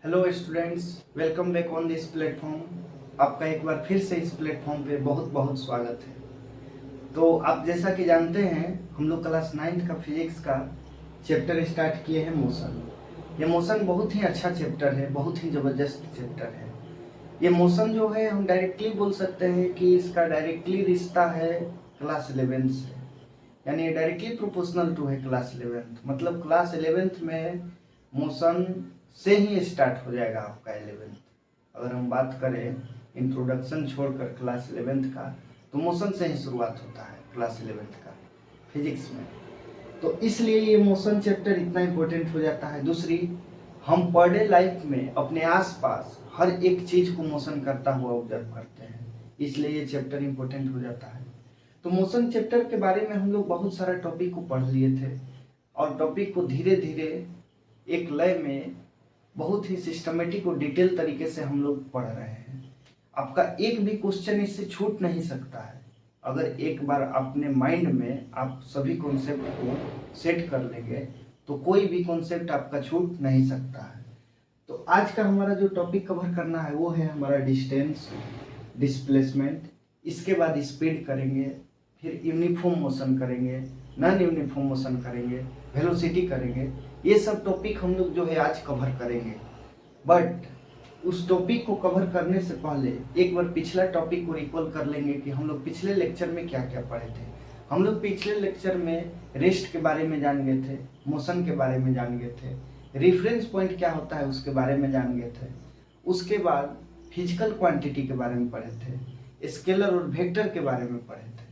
Hello students, welcome back on this platform. आपका एक बार फिर से इस प्लेटफॉर्म पे बहुत बहुत स्वागत है। तो आप जैसा कि जानते हैं, हम लोग क्लास 9th का फिजिक्स का चैप्टर स्टार्ट किए हैं मोशन। ये मोशन बहुत ही अच्छा चैप्टर है, बहुत ही ज़बरदस्त चैप्टर है। ये मोशन जो है हम डायरेक्टली बोल सकते हैं कि इसका डायरेक्टली रिश्ता है क्लास 11th से, यानी डायरेक्टली प्रोपोर्शनल टू है क्लास 11th। मतलब क्लास 11th में मोशन से ही स्टार्ट हो जाएगा आपका 11th। अगर हम बात करें इंट्रोडक्शन छोड़कर क्लास 11th का, तो मोशन से ही शुरुआत होता है क्लास 11th का फिजिक्स में। तो इसलिए ये मोशन चैप्टर इतना इम्पोर्टेंट हो जाता है। दूसरी, हम पर डे लाइफ में अपने आसपास हर एक चीज़ को मोशन करता हुआ ऑब्जर्व करते हैं, इसलिए ये चैप्टर इम्पोर्टेंट हो जाता है। तो मोशन चैप्टर के बारे में हम लोग बहुत सारा टॉपिक को पढ़ लिए थे, और टॉपिक को धीरे धीरे एक लय में बहुत ही सिस्टमेटिक और डिटेल तरीके से हम लोग पढ़ रहे हैं। आपका एक भी क्वेश्चन इससे छूट नहीं सकता है। अगर एक बार अपने माइंड में आप सभी कॉन्सेप्ट को सेट कर लेंगे तो कोई भी कॉन्सेप्ट आपका छूट नहीं सकता है। तो आज का हमारा जो टॉपिक कवर करना है वो है हमारा डिस्टेंस, डिस्प्लेसमेंट। इसके बाद स्पीड करेंगे, फिर यूनिफॉर्म मोशन करेंगे, नॉन यूनिफॉर्म मोशन करेंगे, वेलोसिटी करेंगे। ये सब टॉपिक हम लोग जो है आज कवर करेंगे। बट उस टॉपिक को कवर करने से पहले एक बार पिछला टॉपिक को रिकॉल कर लेंगे कि हम लोग पिछले लेक्चर में क्या क्या पढ़े थे। हम लोग पिछले लेक्चर में रेस्ट के बारे में जान गए थे, मोशन के बारे में जान गए थे, रेफरेंस पॉइंट क्या होता है उसके बारे में जान गए थे। उसके बाद फिजिकल क्वांटिटी के बारे में पढ़े थे, स्केलर और वेक्टर के बारे में पढ़े थे।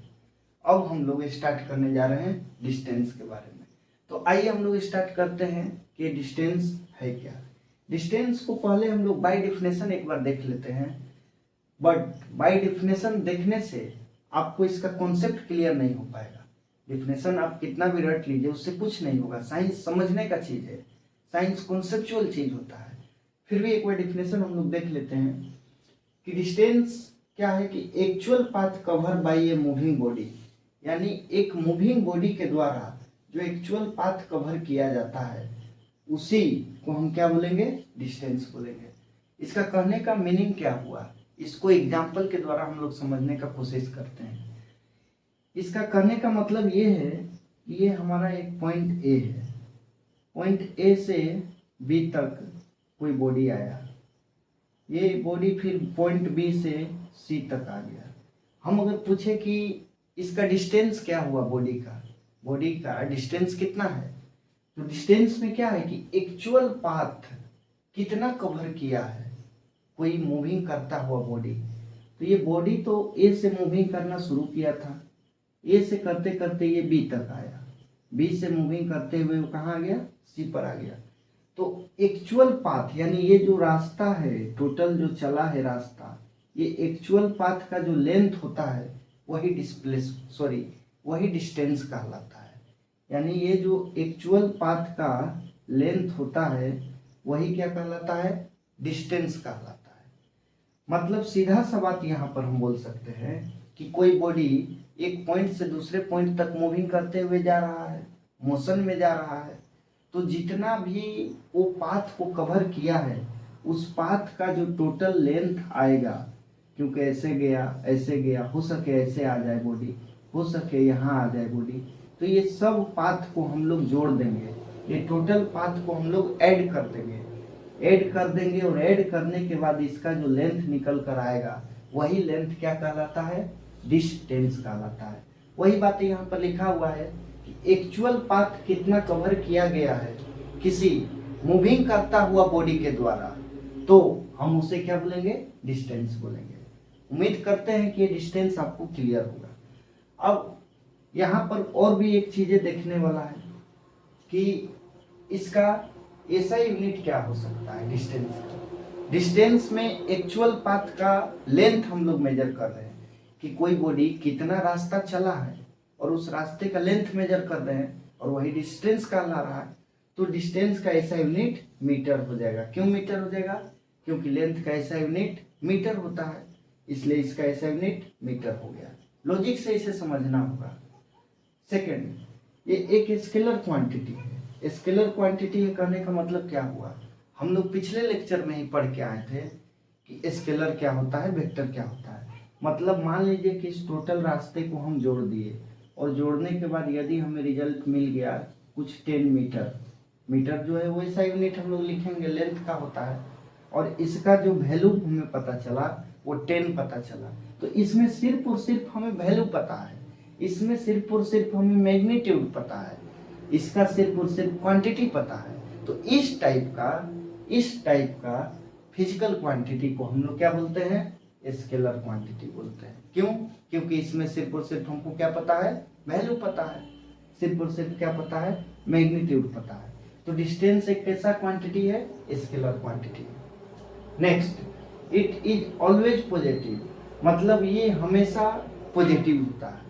अब हम लोग स्टार्ट करने जा रहे हैं डिस्टेंस के बारे में। तो आइए हम लोग स्टार्ट करते हैं कि डिस्टेंस है क्या। डिस्टेंस को पहले हम लोग बाय डेफिनेशन एक बार देख लेते हैं। बट बाय डेफिनेशन देखने से आपको इसका कॉन्सेप्ट क्लियर नहीं हो पाएगा। डेफिनेशन आप कितना भी रट लीजिए, उससे कुछ नहीं होगा। साइंस समझने का चीज़ है, साइंस कॉन्सेप्चुअल चीज़ होता है। फिर भी एक बार डेफिनेशन हम लोग देख लेते हैं कि डिस्टेंस क्या है कि actual path cover by a moving body, यानी एक मूविंग बॉडी के द्वारा जो एक्चुअल पाथ कवर किया जाता है उसी को हम क्या बोलेंगे, डिस्टेंस बोलेंगे। इसका कहने का मीनिंग क्या हुआ, इसको एग्जाम्पल के द्वारा हम लोग समझने का कोशिश करते हैं। इसका कहने का मतलब ये है कि ये हमारा एक पॉइंट ए है, पॉइंट ए से बी तक कोई बॉडी आया, ये बॉडी फिर पॉइंट बी से सी तक आ गया। हम अगर पूछे कि इसका डिस्टेंस क्या हुआ, बॉडी का डिस्टेंस कितना है, तो डिस्टेंस में क्या है कि एक्चुअल पाथ कितना कवर किया है कोई मूविंग करता हुआ बॉडी। तो ये बॉडी तो ए से मूविंग करना शुरू किया था, ए से करते करते ये बी तक आया, बी से मूविंग करते हुए वो कहाँ आ गया, सी पर आ गया। तो एक्चुअल पाथ यानी ये जो रास्ता है, टोटल जो चला है रास्ता, ये एक्चुअल पाथ का जो लेंथ होता है वही डिस्टेंस कहलाता है। यानी ये जो एक्चुअल पाथ का लेंथ होता है वही क्या कहलाता है, डिस्टेंस कहलाता है। मतलब सीधा सा बात यहाँ पर हम बोल सकते हैं कि कोई बॉडी एक पॉइंट से दूसरे पॉइंट तक मूविंग करते हुए जा रहा है, मोशन में जा रहा है, तो जितना भी वो पाथ को कवर किया है उस पाथ का जो टोटल लेंथ आएगा, क्योंकि ऐसे गया, हो सके ऐसे आ जाए बॉडी, हो सके यहाँ आ जाए बॉडी, तो ये सब पाथ को हम लोग जोड़ देंगे, ये टोटल पाथ को हम लोग ऐड कर देंगे और ऐड करने के बाद इसका जो लेंथ निकल कर आएगा वही लेंथ क्या कहलाता है, डिस्टेंस कहलाता है। वही बात यहाँ पर लिखा हुआ है कि एक्चुअल पाथ कितना कवर किया गया है किसी मूविंग करता हुआ बॉडी के द्वारा, तो हम उसे क्या बोलेंगे, डिस्टेंस बोलेंगे। उम्मीद करते हैं कि ये डिस्टेंस आपको क्लियर होगा। अब यहाँ पर और भी एक चीजें देखने वाला है कि इसका ऐसा यूनिट क्या हो सकता है डिस्टेंस का। डिस्टेंस में एक्चुअल पाथ का लेंथ हम लोग मेजर कर रहे हैं कि कोई बॉडी कितना रास्ता चला है और उस रास्ते का लेंथ मेजर कर रहे हैं और वही डिस्टेंस कहला रहा है। तो डिस्टेंस का ऐसा यूनिट मीटर हो जाएगा। क्यों मीटर हो जाएगा, क्योंकि लेंथ का ऐसा यूनिट मीटर होता है, इसलिए इसका ऐसा यूनिट मीटर हो गया। लॉजिक से इसे समझना होगा। सेकंड, ये एक स्केलर क्वांटिटी है। स्केलर क्वांटिटी कहने का मतलब क्या हुआ, हम लोग पिछले लेक्चर में ही पढ़ के आए थे कि स्केलर क्या होता है, वेक्टर क्या होता है। मतलब मान लीजिए कि इस टोटल रास्ते को हम जोड़ दिए और जोड़ने के बाद यदि हमें रिजल्ट मिल गया कुछ 10 मीटर, मीटर जो है वैसा यूनिट हम लोग लिखेंगे, लेंथ का होता है, और इसका जो वैल्यू हमें पता चला वो 10 पता चला। तो इसमें सिर्फ और सिर्फ हमें वैल्यू पता है, इसमें सिर्फ और सिर्फ हमें मैग्नीट्यूड पता है, इसका सिर्फ और सिर्फ क्वांटिटी पता है। तो इस टाइप का फिजिकल क्वांटिटी को हम लोग क्या बोलते हैं, स्केलर क्वांटिटी बोलते हैं। क्यों? क्योंकि इसमें सिर्फ और सिर्फ हमको क्या पता है, वैल्यू पता है, सिर्फ और सिर्फ क्या पता है, मैग्नीट्यूड पता है। तो डिस्टेंस एक कैसा क्वांटिटी है, scalar quantity. Next, it is always positive, मतलब ये हमेशा पॉजिटिव होता है।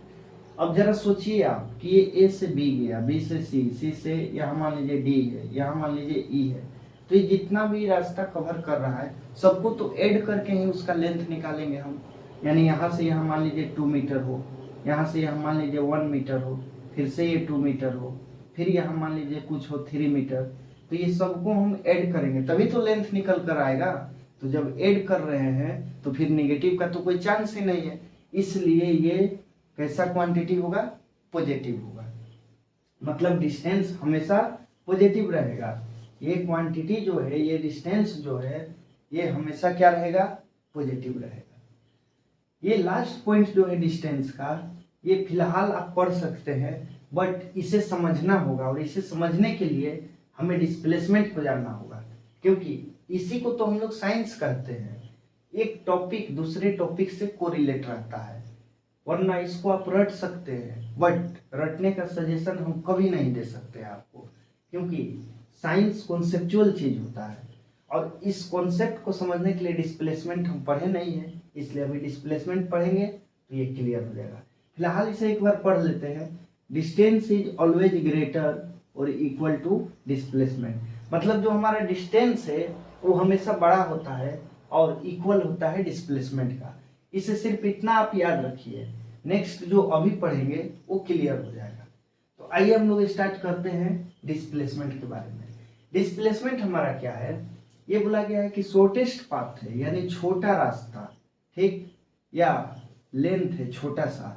अब जरा सोचिए आप कि ये ए से बी गया, बी से सी, सी से यहाँ मान लीजिए डी है, यहाँ मान लीजिए ई है, तो ये जितना भी रास्ता कवर कर रहा है सबको तो ऐड करके ही उसका लेंथ निकालेंगे हम। यानी यहाँ से यहाँ मान लीजिए 2 मीटर हो, यहाँ से यहाँ मान लीजिए 1 मीटर हो, फिर से ये 2 मीटर हो, फिर यहाँ मान लीजिए कुछ हो 3 मीटर, तो ये सबको हम ऐड करेंगे तभी तो लेंथ निकल कर आएगा। तो जब ऐड कर रहे हैं तो फिर नेगेटिव का तो कोई चांस ही नहीं है, इसलिए ये कैसा क्वांटिटी होगा, पॉजिटिव होगा। मतलब डिस्टेंस हमेशा पॉजिटिव रहेगा। ये क्वांटिटी जो है, ये डिस्टेंस जो है, ये हमेशा क्या रहेगा, पॉजिटिव रहेगा। ये लास्ट पॉइंट जो है डिस्टेंस का, ये फिलहाल आप पढ़ सकते हैं, बट इसे समझना होगा, और इसे समझने के लिए हमें डिस्प्लेसमेंट को जानना होगा, क्योंकि इसी को तो हम लोग साइंस कहते हैं। एक टॉपिक दूसरे टॉपिक से कोरिलेट रहता है, वरना इसको आप रट सकते हैं, बट रटने का सजेशन हम कभी नहीं दे सकते आपको, क्योंकि साइंस कॉन्सेप्चुअल चीज होता है, और इस कॉन्सेप्ट को समझने के लिए डिस्प्लेसमेंट हम पढ़े नहीं है, इसलिए अभी डिस्प्लेसमेंट पढ़ेंगे तो ये क्लियर हो जाएगा। फिलहाल इसे एक बार पढ़ लेते हैं। डिस्टेंस इज ऑलवेज ग्रेटर और इक्वल टू डिस्प्लेसमेंट, मतलब जो हमारा डिस्टेंस है वो हमेशा बड़ा होता है और इक्वल होता है डिस्प्लेसमेंट का। इसे सिर्फ इतना आप याद रखिए, नेक्स्ट जो अभी पढ़ेंगे वो क्लियर हो जाएगा। तो आइए हम लोग स्टार्ट करते हैं डिस्प्लेसमेंट के बारे में। डिस्प्लेसमेंट हमारा क्या है, ये बोला गया है कि शॉर्टेस्ट पाथ है, यानी छोटा रास्ता, ठीक, या लेंथ है छोटा सा,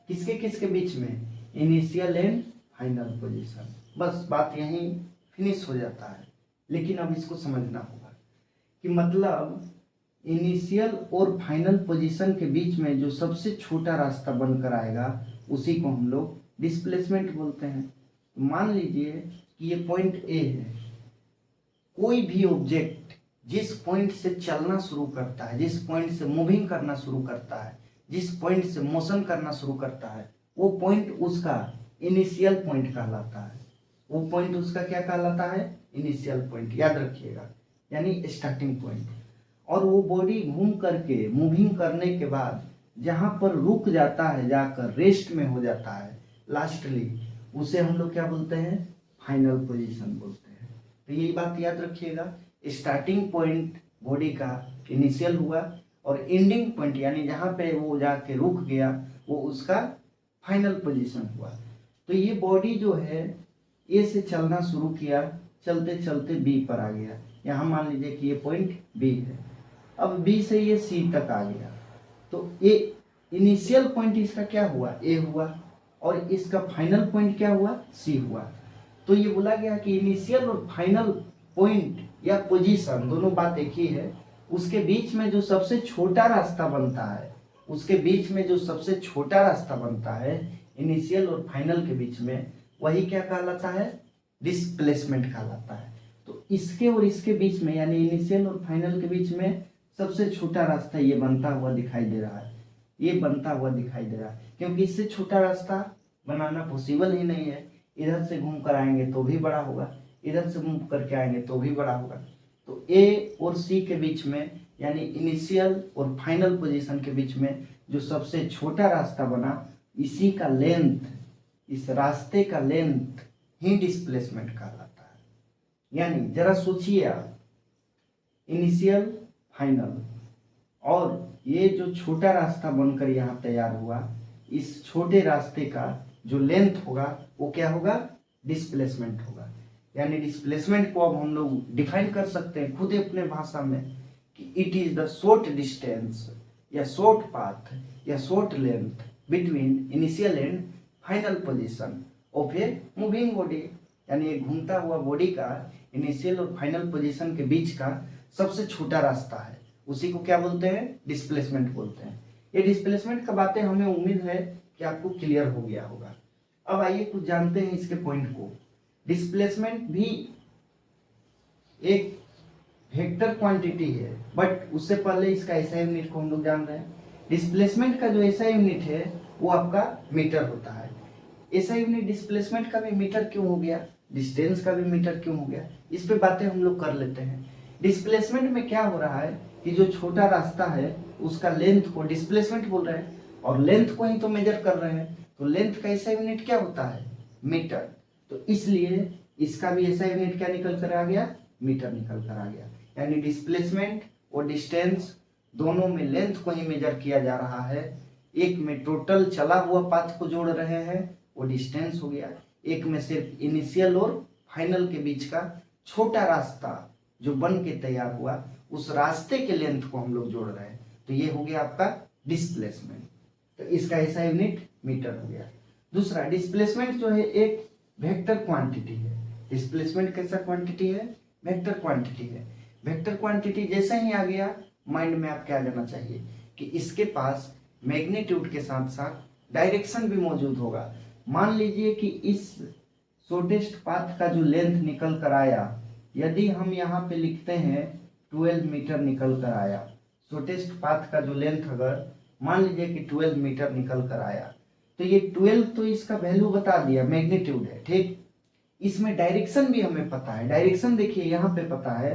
किसके किसके बीच में, इनिशियल एंड फाइनल पोजीशन। बस बात यहीं फिनिश हो जाता है। लेकिन अब इसको समझना होगा कि मतलब इनिशियल और फाइनल पोजीशन के बीच में जो सबसे छोटा रास्ता बनकर आएगा उसी को हम लोग डिस्प्लेसमेंट बोलते हैं। तो मान लीजिए कि ये पॉइंट ए है, कोई भी ऑब्जेक्ट जिस पॉइंट से चलना शुरू करता है, जिस पॉइंट से मूविंग करना शुरू करता है, जिस पॉइंट से मोशन करना शुरू करता है, वो पॉइंट उसका इनिशियल पॉइंट कहलाता है। वो पॉइंट उसका क्या कहलाता है, इनिशियल पॉइंट, याद रखिएगा, यानी स्टार्टिंग पॉइंट। और वो बॉडी घूम करके मूविंग करने के बाद जहाँ पर रुक जाता है, जाकर रेस्ट में हो जाता है लास्टली, उसे हम लोग क्या बोलते हैं, फाइनल पोजीशन बोलते हैं। तो यही बात याद रखिएगा, स्टार्टिंग पॉइंट बॉडी का इनिशियल हुआ और एंडिंग पॉइंट यानी जहाँ पे वो जाके रुक गया वो उसका फाइनल पोजीशन हुआ। तो ये बॉडी जो है ए से चलना शुरू किया, चलते चलते बी पर आ गया, यहाँ मान लीजिए कि ये पॉइंट बी है। अब बी से ये सी तक आ गया, तो ये इनिशियल पॉइंट इसका क्या हुआ, ए हुआ, और इसका फाइनल पॉइंट क्या हुआ, सी हुआ। तो ये बोला गया कि इनिशियल और फाइनल पॉइंट या पोजीशन दोनों बात एक ही है। उसके बीच में जो सबसे छोटा रास्ता बनता है, उसके बीच में जो सबसे छोटा रास्ता बनता है इनिशियल और फाइनल के बीच में, वही क्या कहलाता है, डिस्प्लेसमेंट कहलाता है। तो इसके और इसके बीच में यानी इनिशियल और फाइनल के बीच में सबसे छोटा रास्ता ये बनता हुआ दिखाई दे रहा है, ये बनता हुआ दिखाई दे रहा है, क्योंकि इससे छोटा रास्ता बनाना पॉसिबल ही नहीं है। इधर से घूम कर आएंगे तो भी बड़ा होगा, इधर से घूम करके आएंगे तो भी बड़ा होगा। तो ए और सी के बीच में यानी इनिशियल और फाइनल पोजीशन के बीच में जो सबसे छोटा रास्ता बना, इसी का लेंथ, इस रास्ते का लेंथ ही डिस्प्लेसमेंट कहलाता है। यानी जरा सोचिए आप, इनिशियल फाइनल और ये जो छोटा रास्ता बनकर यहाँ तैयार हुआ, इस छोटे रास्ते का जो लेंथ होगा वो क्या होगा, डिस्प्लेसमेंट होगा। यानी डिस्प्लेसमेंट को अब हम लोग डिफाइन कर सकते हैं खुद अपने भाषा में कि it is the short distance या शॉर्ट पाथ या short length between initial and final position of a moving body, यानी एक घूमता हुआ बॉडी का इनिशियल और फाइनल पोजीशन के बीच का सबसे छोटा रास्ता है, उसी को क्या बोलते हैं, डिस्प्लेसमेंट बोलते हैं। ये डिस्प्लेसमेंट का बातें हमें उम्मीद है कि आपको क्लियर हो गया होगा। अब आइए कुछ जानते हैं इसके पॉइंट को। डिस्प्लेसमेंट भी एक वेक्टर क्वांटिटी है, बट उससे पहले इसका एसआई यूनिट को हम लोग जान रहे हैं। डिस्प्लेसमेंट का जो एसआई यूनिट है वो आपका मीटर होता है। एसआई यूनिट डिस्प्लेसमेंट का भी मीटर क्यों हो गया, डिस्टेंस का भी मीटर क्यों हो गया, इस पे बातें हम लोग कर लेते हैं। डिस्प्लेसमेंट में क्या हो रहा है कि जो छोटा रास्ता है उसका लेंथ को डिस्प्लेसमेंट बोल रहे हैं और लेंथ को ही तो मेजर कर रहे हैं, तो लेंथ का एसआई यूनिट क्या होता है, मीटर। तो इसलिए इसका भी एसआई यूनिट क्या निकल कर आ गया, मीटर निकल कर आ गया। यानी डिस्प्लेसमेंट और डिस्टेंस दोनों में लेंथ को ही मेजर किया जा रहा है। एक में टोटल चला हुआ पाथ को जोड़ रहे हैं वो डिस्टेंस हो गया, एक में सिर्फ इनिशियल और फाइनल के बीच का छोटा रास्ता जो बन के तैयार हुआ उस रास्ते के लेंथ को हम लोग जोड़ रहे हैं, तो ये हो गया आपका डिस्प्लेसमेंट। तो इसका ऐसा यूनिट मीटर हो गया। दूसरा, डिस्प्लेसमेंट जो है एक वेक्टर क्वांटिटी है। डिस्प्लेसमेंट कैसा क्वांटिटी है, वेक्टर क्वांटिटी है। वेक्टर क्वांटिटी जैसे ही आ गया माइंड में आपके आ जाना चाहिए कि इसके पास मैग्नीट्यूड के साथ साथ डायरेक्शन भी मौजूद होगा। मान लीजिए कि इस शॉर्टेस्ट पाथ का जो लेंथ निकल कर आया, यदि हम यहाँ पे लिखते हैं 12 मीटर निकल कर आया, शॉर्टेस्ट पाथ का जो लेंथ अगर मान लीजिए कि 12 मीटर निकल कर आया, तो ये 12 तो इसका वैल्यू बता दिया, मैग्नीट्यूड है, ठीक। इसमें डायरेक्शन भी हमें पता है। डायरेक्शन देखिए यहाँ पे पता है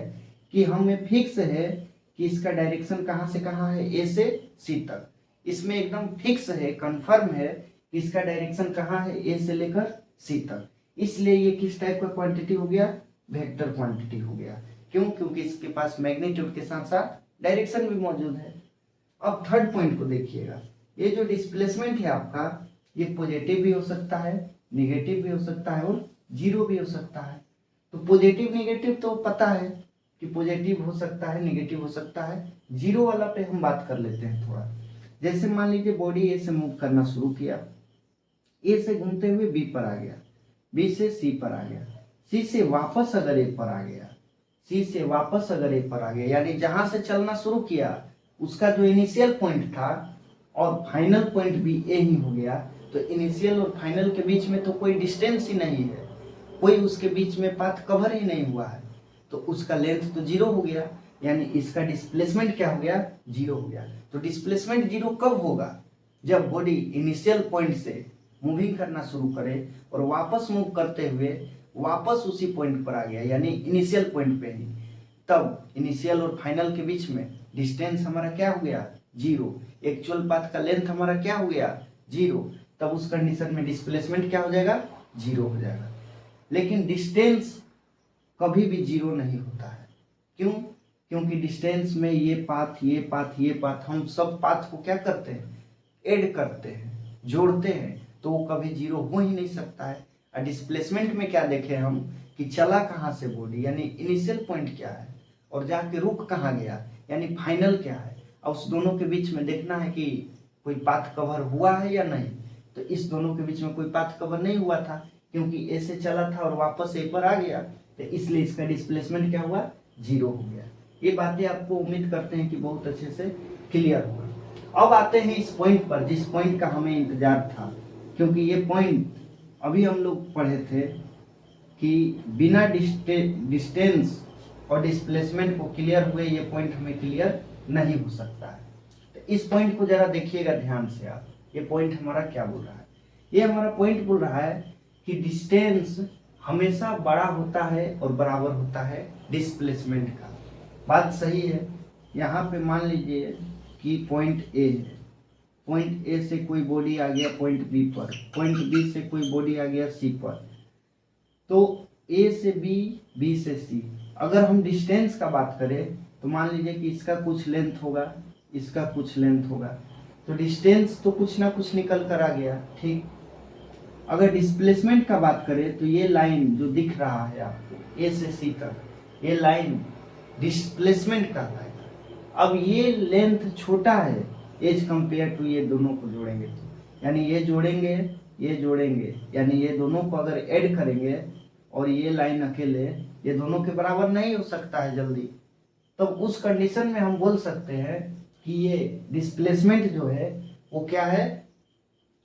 कि हमें फिक्स है कि इसका डायरेक्शन कहाँ से कहाँ है, ए से सी तक। इसमें एकदम फिक्स है, कंफर्म है कि इसका डायरेक्शन कहाँ है, ए से लेकर सी तक। इसलिए ये किस टाइप का क्वांटिटी हो गया, वेक्टर क्वांटिटी हो गया। क्यों, क्योंकि इसके पास मैग्नीट्यूड के साथ साथ डायरेक्शन भी मौजूद है। अब थर्ड पॉइंट को देखिएगा, ये जो डिस्प्लेसमेंट है आपका, ये पॉजिटिव भी हो सकता है, निगेटिव भी हो सकता है और जीरो भी हो सकता है। तो पॉजिटिव निगेटिव तो पता है कि पॉजिटिव हो सकता है, निगेटिव हो सकता है। जीरो वाला पे हम बात कर लेते हैं थोड़ा। जैसे मान लीजिए बॉडी ए से मूव करना शुरू किया, ए से घूमते हुए बी पर आ गया, बी से सी पर आ गया, सी से वापस अगर ए पर आ गया, सी से वापस अगर ए पर आ गया, यानी जहां से चलना शुरू किया उसका जो इनिशियल पॉइंट था और फाइनल पॉइंट भी ए ही हो गया, तो इनिशियल और फाइनल के बीच में तो कोई डिस्टेंस ही नहीं है, कोई उसके बीच में पाथ कवर ही नहीं हुआ है, तो उसका लेंथ तो जीरो हो गया। यानी इसका डिस्प्लेसमेंट क्या हो गया, जीरो हो गया। तो डिस्प्लेसमेंट जीरो कब होगा, जब बॉडी इनिशियल पॉइंट से मूविंग करना शुरू करे और वापस मूव करते हुए वापस उसी पॉइंट पर आ गया, यानी इनिशियल पॉइंट पे ही, तब इनिशियल और फाइनल के बीच में डिस्टेंस हमारा क्या हो गया, जीरो। एक्चुअल पाथ का लेंथ हमारा क्या हो गया, जीरो। तब उस कंडीशन में डिस्प्लेसमेंट क्या हो जाएगा, जीरो हो जाएगा। लेकिन डिस्टेंस कभी भी जीरो नहीं होता है। क्यों, क्योंकि डिस्टेंस में ये पाथ ये पाथ ये पाथ, हम सब पाथ को क्या करते हैं, ऐड करते हैं, जोड़ते हैं, तो वो कभी जीरो हो ही नहीं सकता है। और डिस्प्लेसमेंट में क्या देखें हम कि चला कहाँ से बॉडी, यानी इनिशियल पॉइंट क्या है और जाके रुक कहाँ गया, यानी फाइनल क्या है। और उस दोनों के बीच में देखना है कि कोई पाथ कवर हुआ है या नहीं। तो इस दोनों के बीच में कोई पाथ कवर नहीं हुआ था, क्योंकि ए से चला था और वापस ए पर आ गया, तो इसलिए इसका डिस्प्लेसमेंट क्या हुआ, जीरो हो गया। ये बातें आपको उम्मीद करते हैं कि बहुत अच्छे से क्लियर होगा। अब आते हैं इस पॉइंट पर, जिस पॉइंट का हमें इंतजार था, क्योंकि ये पॉइंट अभी हम लोग पढ़े थे कि बिना डिस्टेंस और डिस्प्लेसमेंट को क्लियर हुए ये पॉइंट हमें क्लियर नहीं हो सकता है। तो इस पॉइंट को जरा देखिएगा ध्यान से आप, ये पॉइंट हमारा क्या बोल रहा है। ये हमारा पॉइंट बोल रहा है कि डिस्टेंस हमेशा बड़ा होता है और बराबर होता है डिस्प्लेसमेंट का। बात सही है। यहाँ पे मान लीजिए कि पॉइंट ए है, पॉइंट ए से कोई बॉडी आ गया पॉइंट बी पर, पॉइंट बी से कोई बॉडी आ गया सी पर, तो ए से बी, बी से सी। अगर हम डिस्टेंस का बात करें तो मान लीजिए कि इसका कुछ लेंथ होगा, इसका कुछ लेंथ होगा, तो डिस्टेंस तो कुछ ना कुछ निकल कर आ गया, ठीक। अगर डिस्प्लेसमेंट का बात करें तो ये लाइन जो दिख रहा है आपको ए से सी तक, ये लाइन डिस्प्लेसमेंट कहलाएगा। अब ये लेंथ छोटा है एज कंपेयर टू ये दोनों को जोड़ेंगे तो, यानी ये जोड़ेंगे ये जोड़ेंगे, यानी ये दोनों को अगर ऐड करेंगे और ये लाइन अकेले ये दोनों के बराबर नहीं हो सकता है जल्दी, तो उस कंडीशन में हम बोल सकते हैं कि ये डिस्प्लेसमेंट जो है वो क्या है,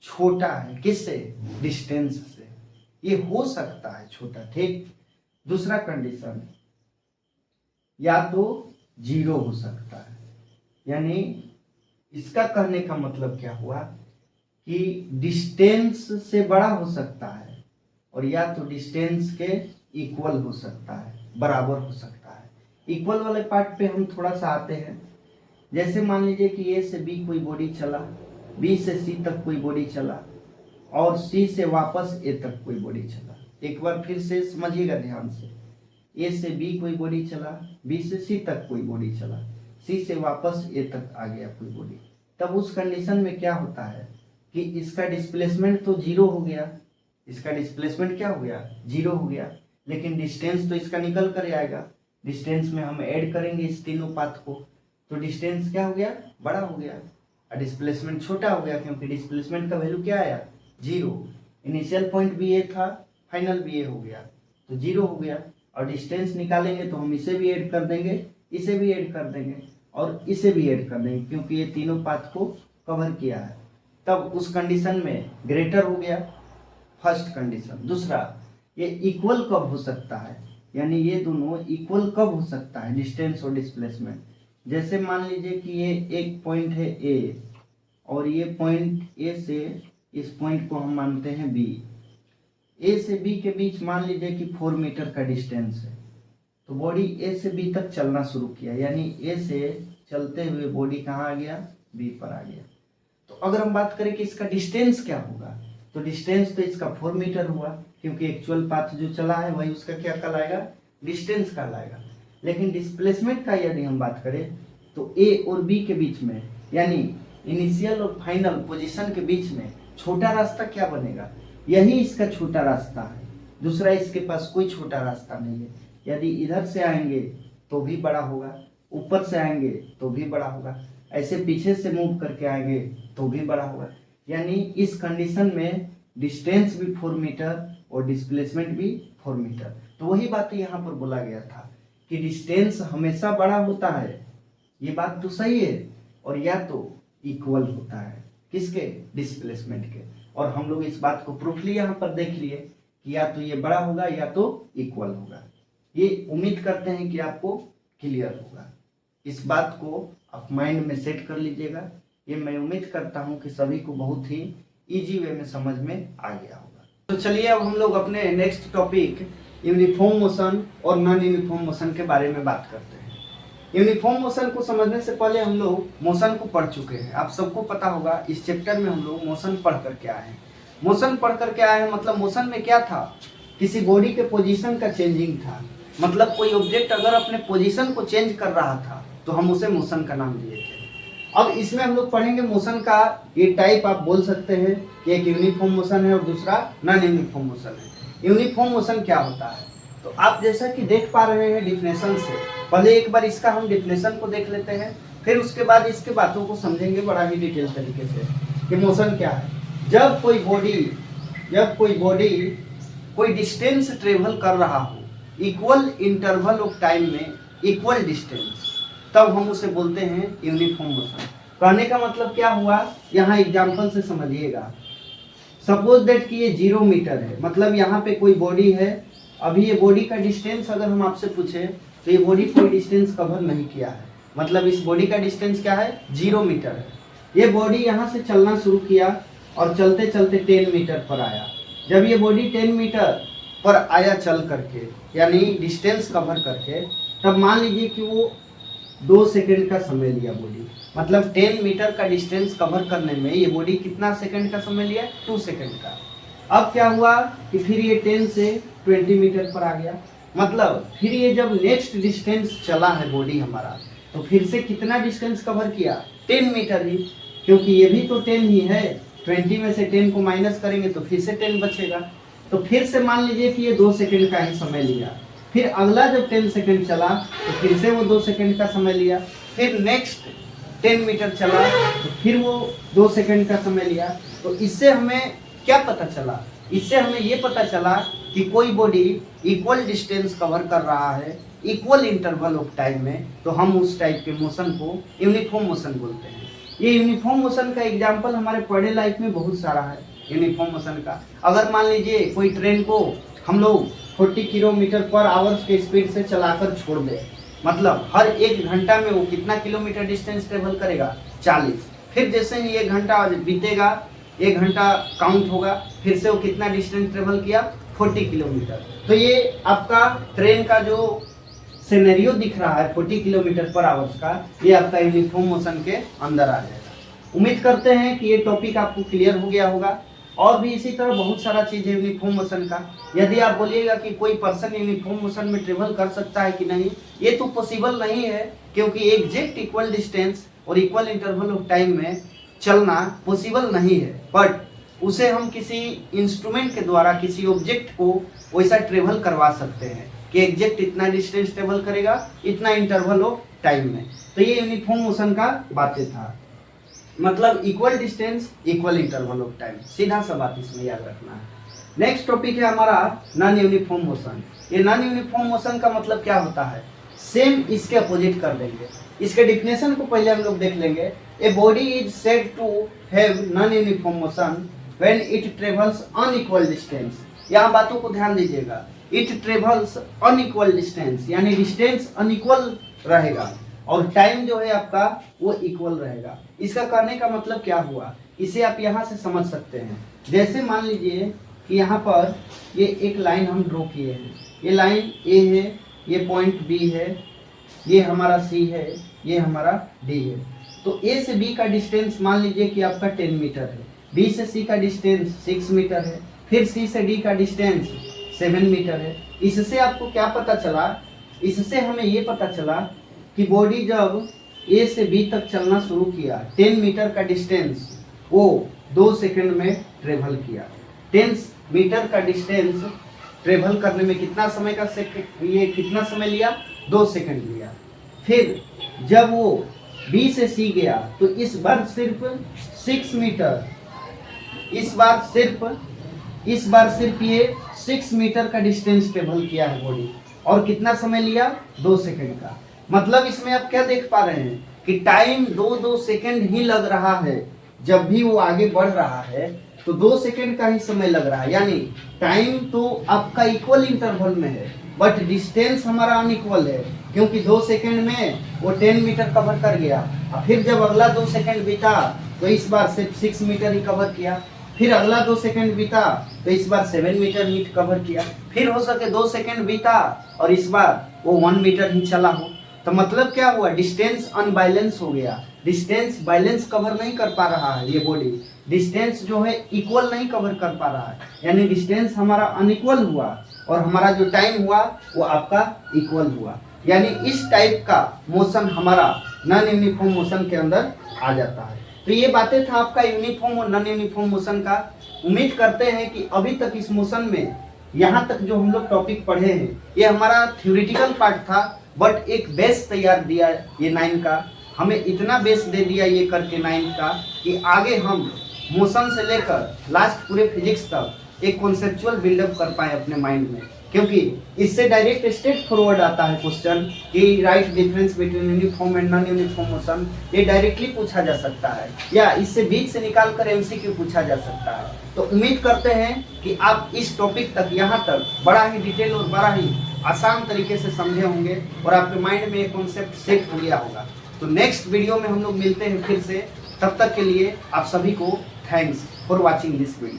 छोटा है। किससे? डिस्टेंस से। ये हो सकता है छोटा, ठीक। दूसरा कंडीशन, या तो जीरो हो सकता है, यानी इसका कहने का मतलब क्या हुआ कि डिस्टेंस से बड़ा हो सकता है और या तो डिस्टेंस के इक्वल हो सकता है, बराबर हो सकता है। इक्वल वाले पार्ट पे हम थोड़ा सा आते हैं। जैसे मान लीजिए कि ए से बी कोई बॉडी चला, बी से सी तक कोई बॉडी चला और सी से वापस ए तक कोई बॉडी चला। एक बार फिर से समझिएगा ध्यान से, ए से बी कोई बॉडी चला, बी से सी तक कोई बॉडी चला, सी से वापस ए तक आ गया कोई बॉडी। तब उस कंडीशन में क्या होता है कि इसका डिस्प्लेसमेंट तो जीरो हो गया, इसका डिस्प्लेसमेंट क्या हो गया, जीरो हो गया, लेकिन डिस्टेंस तो इसका निकल कर आएगा। डिस्टेंस में हम ऐड करेंगे इस तीनों पाथ को, तो डिस्टेंस क्या हो गया, बड़ा हो गया, और डिस्प्लेसमेंट छोटा हो गया, क्योंकि डिस्प्लेसमेंट का वैल्यू क्या आया, जीरो। इनिशियल पॉइंट भी ए था, फाइनल भी ए हो गया, तो जीरो हो गया। और डिस्टेंस निकालेंगे तो हम इसे भी ऐड कर देंगे, इसे भी ऐड कर देंगे और इसे भी ऐड कर देंगे, क्योंकि ये तीनों पाथ को कवर किया है। तब उस कंडीशन में ग्रेटर हो गया, फर्स्ट कंडीशन। दूसरा, ये इक्वल कब हो सकता है, यानी ये दोनों इक्वल कब हो सकता है, डिस्टेंस और डिस्प्लेसमेंट। जैसे मान लीजिए कि ये एक पॉइंट है ए और ये पॉइंट ए से इस पॉइंट को हम मानते हैं बी। ए से बी के बीच मान लीजिए कि 4 मीटर का डिस्टेंस है, तो बॉडी ए से बी तक चलना शुरू किया, यानी ए से चलते हुए बॉडी कहाँ आ गया, बी पर आ गया। तो अगर हम बात करें कि इसका डिस्टेंस क्या होगा, तो डिस्टेंस तो इसका 4 मीटर हुआ, क्योंकि एक्चुअल पाथ जो चला है वही उसका क्या कहलाएगा, डिस्टेंस कहलाएगा। लेकिन डिस्प्लेसमेंट का यदि हम बात करें तो ए और बी के बीच में, यानी इनिशियल और फाइनल पोजीशन के बीच में छोटा रास्ता क्या बनेगा, यही इसका छोटा रास्ता है। दूसरा इसके पास कोई छोटा रास्ता नहीं है। यदि इधर से आएंगे तो भी बड़ा होगा, ऊपर से आएंगे तो भी बड़ा होगा, ऐसे पीछे से मूव करके आएंगे तो भी बड़ा होगा। यानी इस कंडीशन में डिस्टेंस भी 4 मीटर और डिस्प्लेसमेंट भी 4 मीटर। तो वही बात यहाँ पर बोला गया था कि डिस्टेंस हमेशा बड़ा होता है, ये बात तो सही है, और या तो इक्वल होता है, किसके, डिस्प्लेसमेंट के। और हम लोग इस बात को प्रूफली यहाँ पर देख लिए कि या तो ये बड़ा होगा या तो इक्वल होगा। ये उम्मीद करते हैं कि आपको क्लियर होगा। इस बात को आप माइंड में सेट कर लीजिएगा। ये मैं उम्मीद करता हूँ कि सभी को बहुत ही इजी वे में समझ में आ गया होगा। तो चलिए अब हम लोग अपने नेक्स्ट टॉपिक यूनिफॉर्म मोशन और नॉन यूनिफॉर्म मोशन के बारे में बात करते हैं। यूनिफॉर्म मोशन को समझने से पहले हम लोग मोशन को पढ़ चुके हैं। आप सबको पता होगा इस चैप्टर में हम लोग मोशन पढ़ करके आए हैं। मोशन पढ़ करके आए हैं मतलब मोशन में क्या था, किसी बॉडी के पोजीशन का चेंजिंग था। मतलब कोई ऑब्जेक्ट अगर अपने पोजीशन को चेंज कर रहा था तो हम उसे मोशन का नाम दिए थे। अब इसमें हम लोग पढ़ेंगे मोशन का ये टाइप, आप बोल सकते हैं कि एक यूनिफॉर्म मोशन है और दूसरा नॉन यूनिफॉर्म मोशन है। यूनिफॉर्म मोशन क्या होता है, तो आप जैसा कि देख पा रहे हैं डिफिनेशन से, पहले एक बार इसका हम डिफिनेशन को देख लेते हैं, फिर उसके बाद इसके बातों को समझेंगे बड़ा ही डिटेल तरीके से कि मोशन क्या है। जब कोई बॉडी कोई डिस्टेंस ट्रेवल कर रहा हो इक्वल इंटरवल ऑफ टाइम में इक्वल डिस्टेंस, तब हम उसे बोलते हैं यूनिफॉर्म मोशन। कहने का मतलब क्या हुआ, यहाँ एग्जाम्पल से समझिएगा। सपोज दैट कि ये 0 मीटर है, मतलब यहाँ पे कोई बॉडी है। अभी ये बॉडी का डिस्टेंस अगर हम आपसे पूछे तो ये बॉडी कोई डिस्टेंस कवर नहीं किया है, मतलब इस बॉडी का डिस्टेंस क्या है, 0 मीटर है। ये बॉडी यहाँ से चलना शुरू किया और चलते चलते 10 मीटर पर आया। जब ये बॉडी 10 मीटर पर आया चल करके, यानी डिस्टेंस कवर करके, तब मान लीजिए कि वो 2 सेकंड का समय लिया बॉडी, मतलब 10 मीटर का डिस्टेंस कवर करने में ये बॉडी कितना सेकंड का समय लिया, 2 सेकंड का। अब क्या हुआ कि फिर ये 10 से 20 मीटर पर आ गया, मतलब फिर ये जब नेक्स्ट डिस्टेंस चला है बॉडी हमारा, तो फिर से कितना डिस्टेंस कवर किया, 10 मीटर ही, क्योंकि ये भी तो 10 ही है। 20 में से 10 को माइनस करेंगे तो फिर से 10 बचेगा। तो फिर से मान लीजिए कि ये 2 सेकंड का ही समय लिया, फिर अगला जब 10 सेकंड चला तो फिर से वो 2 सेकंड का समय लिया, फिर नेक्स्ट 10 मीटर चला तो फिर वो 2 सेकंड का समय लिया। तो इससे हमें क्या पता चला? इससे हमें ये पता चला कि कोई बॉडी इक्वल डिस्टेंस कवर कर रहा है इक्वल इंटरवल ऑफ टाइम में, तो हम उस टाइप के मोशन को यूनिफॉर्म मोशन बोलते हैं। ये यूनिफॉर्म मोशन का एग्जाम्पल हमारे पढ़े लाइफ में बहुत सारा है। यूनिफॉर्म मोशन का अगर मान लीजिए कोई ट्रेन को हम लोग 40 किलोमीटर पर आवर्स के स्पीड से चलाकर छोड़ दें, मतलब हर 1 घंटा में वो कितना किलोमीटर डिस्टेंस ट्रेवल करेगा? 40। फिर जैसे ही 1 घंटा बीतेगा, 1 घंटा काउंट होगा, फिर से वो कितना डिस्टेंस ट्रेवल किया? 40 किलोमीटर। तो ये आपका ट्रेन का जो सिनेरियो दिख रहा है 40 किलोमीटर पर आवर्स का, ये आपका यूनिफॉर्म मोशन के अंदर आ जाएगा। उम्मीद करते हैं कि ये टॉपिक आपको क्लियर हो गया होगा। और भी इसी तरह बहुत सारा चीज़ है यूनिफॉर्म मोशन का। यदि आप बोलिएगा कि कोई पर्सन यूनिफॉर्म मोशन में ट्रेवल कर सकता है कि नहीं, ये तो पॉसिबल नहीं है, क्योंकि एग्जैक्ट इक्वल डिस्टेंस और इक्वल इंटरवल ऑफ टाइम में चलना पॉसिबल नहीं है। बट उसे हम किसी इंस्ट्रूमेंट के द्वारा किसी ऑब्जेक्ट को वैसा ट्रेवल करवा सकते हैं कि एग्जैक्ट इतना डिस्टेंस ट्रेवल करेगा इतना इंटरवल ऑफ टाइम में। तो ये यूनिफॉर्म मोशन का बातें था, मतलब equal distance equal interval of time, सीधा सा बात इसमें याद रखना है। नेक्स्ट टॉपिक है हमारा नॉन यूनिफॉर्म मोशन। ये नॉन यूनिफॉर्म मोशन का मतलब क्या होता है? सेम इसके अपोजिट कर देंगे। इसके डिफिनेशन को पहले हम लोग देख लेंगे। A body is said to have non uniform motion when it travels unequal distance. यहाँ बातों को ध्यान दीजिएगा। इट ट्रेवल्स अनइक्वल डिस्टेंस, यानी डिस्टेंस अनइक्वल रहेगा और टाइम जो है आपका वो इक्वल रहेगा। इसका कहने का मतलब क्या हुआ, इसे आप यहाँ से समझ सकते हैं। जैसे मान लीजिए कि यहाँ पर ये एक लाइन हम ड्रॉ किए हैं। ये लाइन ए है, ये पॉइंट बी है, ये हमारा सी है, ये हमारा डी है। तो ए से बी का डिस्टेंस मान लीजिए कि आपका 10 मीटर है, बी से सी का डिस्टेंस 6 मीटर है, फिर सी से डी का डिस्टेंस 7 मीटर है। इससे आपको क्या पता चला? इससे हमें ये पता चला कि बॉडी जब ए से बी तक चलना शुरू किया, 10 मीटर का डिस्टेंस वो 2 सेकंड में ट्रेवल किया। 10 मीटर का डिस्टेंस ट्रेवल करने में कितना समय का ये कितना समय लिया? 2 सेकंड लिया। फिर जब वो बी से सी गया तो इस बार सिर्फ 6 मीटर, इस बार सिर्फ ये 6 मीटर का डिस्टेंस ट्रेवल किया है बॉडी, और कितना समय लिया? 2 सेकंड का। मतलब इसमें आप क्या देख पा रहे हैं कि टाइम 2 सेकंड ही लग रहा है। जब भी वो आगे बढ़ रहा है तो 2 सेकंड का ही समय लग रहा है, यानी टाइम तो आपका इक्वल इंटरवल में है बट डिस्टेंस हमारा अनइक्वल है, क्योंकि 2 सेकंड में वो 10 मीटर कवर कर गया और फिर जब अगला 2 सेकंड बीता तो इस बार सिर्फ 6 मीटर ही कवर किया, फिर अगला 2 सेकंड बीता तो इस बार 7 मीटर ही कवर किया, फिर हो सके 2 सेकंड बीता और इस बार वो 1 मीटर ही चला हो। तो मतलब क्या हुआ? डिस्टेंस अनबैलेंस हो गया। डिस्टेंस बैलेंस कवर नहीं कर पा रहा है, ये बॉडी डिस्टेंस जो है इक्वल नहीं कवर कर पा रहा है, यानी डिस्टेंस हमारा अनइक्वल हुआ और हमारा जो टाइम हुआ वो आपका इक्वल हुआ। यानी इस टाइप का मोशन हमारा नॉन यूनिफॉर्म मोशन के अंदर आ जाता है। तो ये बातें था आपका यूनिफॉर्म और नॉन यूनिफॉर्म मोशन का। उम्मीद करते हैं कि अभी तक इस मोशन में यहाँ तक जो हम लोग टॉपिक पढ़े हैं ये हमारा थ्योरेटिकल पार्ट था, बट एक बेस तैयार दिया ये 9 का, हमें इतना बेस दे दिया ये करके 9 का कि आगे हम मोशन से लेकर लास्ट पूरे फिजिक्स तक एक कॉन्सेप्चुअल बिल्डअप कर पाए अपने माइंड में। क्योंकि इससे डायरेक्ट स्ट्रेट फॉरवर्ड आता है क्वेश्चन कि right difference between uniform and non uniform motion, ये डायरेक्टली पूछा जा सकता है या इससे बीच से निकाल कर एमसीक्यू पूछा जा सकता है। तो उम्मीद करते हैं कि आप इस टॉपिक तक यहाँ तक बड़ा ही डिटेल और बड़ा ही आसान तरीके से समझे होंगे और आपके माइंड में एक कॉन्सेप्ट सेट हो गया होगा। तो नेक्स्ट वीडियो में हम लोग मिलते हैं फिर से, तब तक के लिए आप सभी को thanks for watching this video.